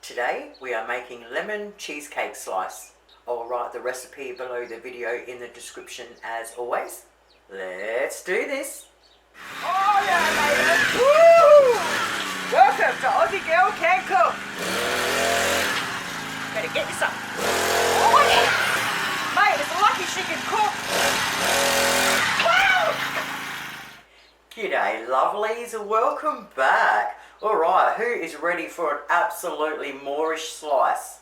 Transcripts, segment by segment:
Today we are making lemon cheesecake slice. I will write the recipe below the video in the description as always. Let's do this. Oh yeah, mate! Woo! Welcome to Aussie Girl Can Cook. Better get you some. Oh yeah! Mate, it's lucky she can cook. Wow! G'day lovelies, welcome back. Alright, who is ready for an absolutely moreish slice?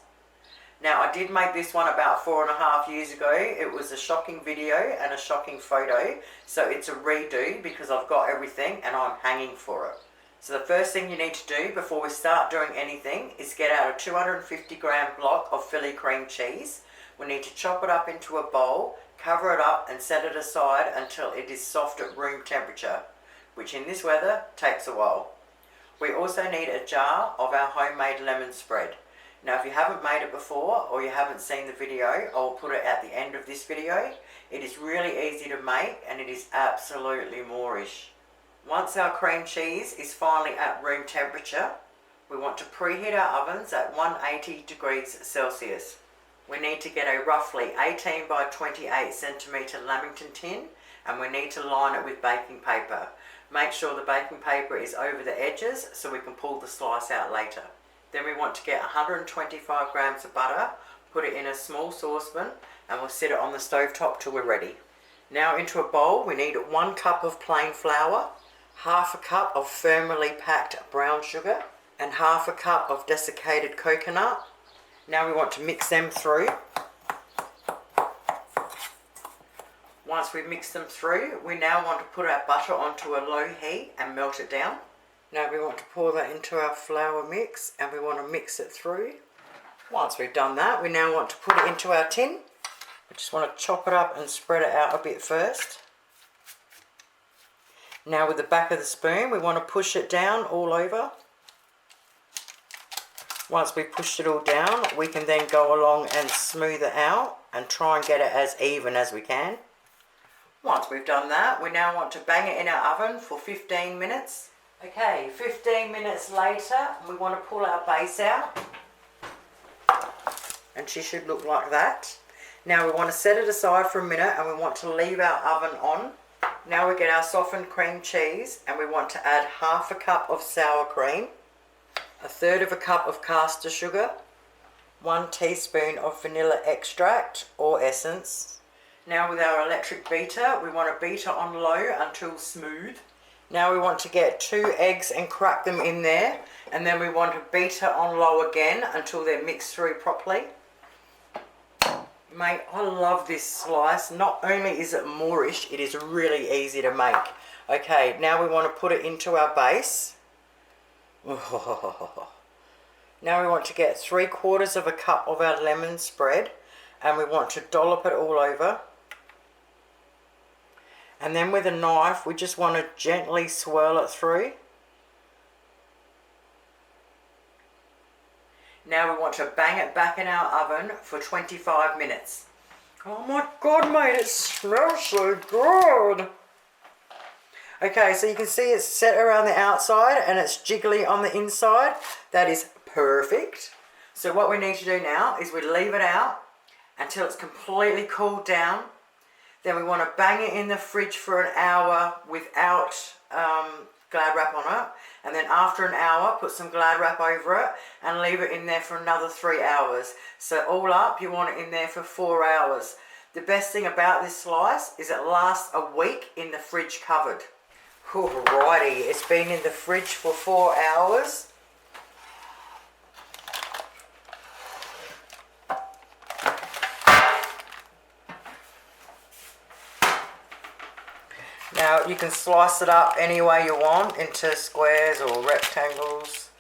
Now I did make this one about 4.5 years ago. It was a shocking video and a shocking photo, so it's a redo because I've got everything and I'm hanging for it. So the first thing you need to do before we start doing anything is get out a 250 gram block of Philly cream cheese. We need to chop it up into a bowl, cover it up and set it aside until it is soft at room temperature, which in this weather takes a while. We also need a jar of our homemade lemon spread. Now if you haven't made it before or you haven't seen the video, I'll put it at the end of this video. It is really easy to make and it is absolutely moreish. Once our cream cheese is finally at room temperature, we want to preheat our ovens at 180 degrees Celsius. We need to get a roughly 18 by 28 centimetre lamington tin and we need to line it with baking paper. Make sure the baking paper is over the edges so we can pull the slice out later. Then we want to get 125 grams of butter, put it in a small saucepan and we'll set it on the stove top till we're ready. Now into a bowl we need 1 cup of plain flour, half a cup of firmly packed brown sugar and half a cup of desiccated coconut. Now we want to mix them through. Once we mix them through, we now want to put our butter onto a low heat and melt it down. Now we want to pour that into our flour mix and we want to mix it through. Once we've done that, we now want to put it into our tin. We just want to chop it up and spread it out a bit first. Now with the back of the spoon, we want to push it down all over. Once we've pushed it all down, we can then go along and smooth it out and try and get it as even as we can. Once we've done that, we now want to bang it in our oven for 15 minutes. Okay, 15 minutes later, we want to pull our base out. And she should look like that. Now we want to set it aside for a minute and we want to leave our oven on. Now we get our softened cream cheese and we want to add half a cup of sour cream, 1/3 of a cup of caster sugar, 1 teaspoon of vanilla extract or essence. Now with our electric beater, we want to beat it on low until smooth. Now we want to get 2 eggs and crack them in there, and then we want to beat it on low again until they're mixed through properly. Mate, I love this slice. Not only is it moreish, it is really easy to make. Okay, now we want to put it into our base. Now we want to get 3/4 of a cup of our lemon spread and we want to dollop it all over. And then with a knife, we just want to gently swirl it through. Now we want to bang it back in our oven for 25 minutes. Oh my God, mate, it smells so good. Okay, so you can see it's set around the outside and it's jiggly on the inside. That is perfect. So what we need to do now is we leave it out until it's completely cooled down. Then we want to bang it in the fridge for an hour without Glad wrap on it. And then after an hour, put some Glad wrap over it and leave it in there for another 3 hours. So all up, you want it in there for 4 hours. The best thing about this slice is it lasts a week in the fridge covered. Alrighty, it's been in the fridge for 4 hours. Now you can slice it up any way you want, into squares or rectangles.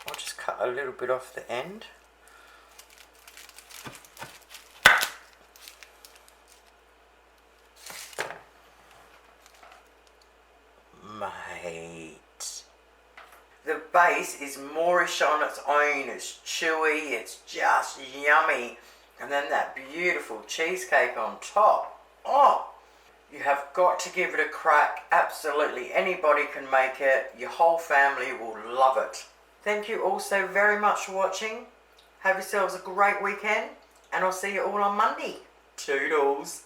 I'll just cut a little bit off the end. Mate. The base is moreish on its own. It's chewy, it's just yummy. And then that beautiful cheesecake on top. Oh, You have got to give it a crack. Absolutely anybody can make it. Your whole family will love it. Thank you all so very much for watching. Have yourselves a great weekend, and I'll see you all on Monday. Toodles.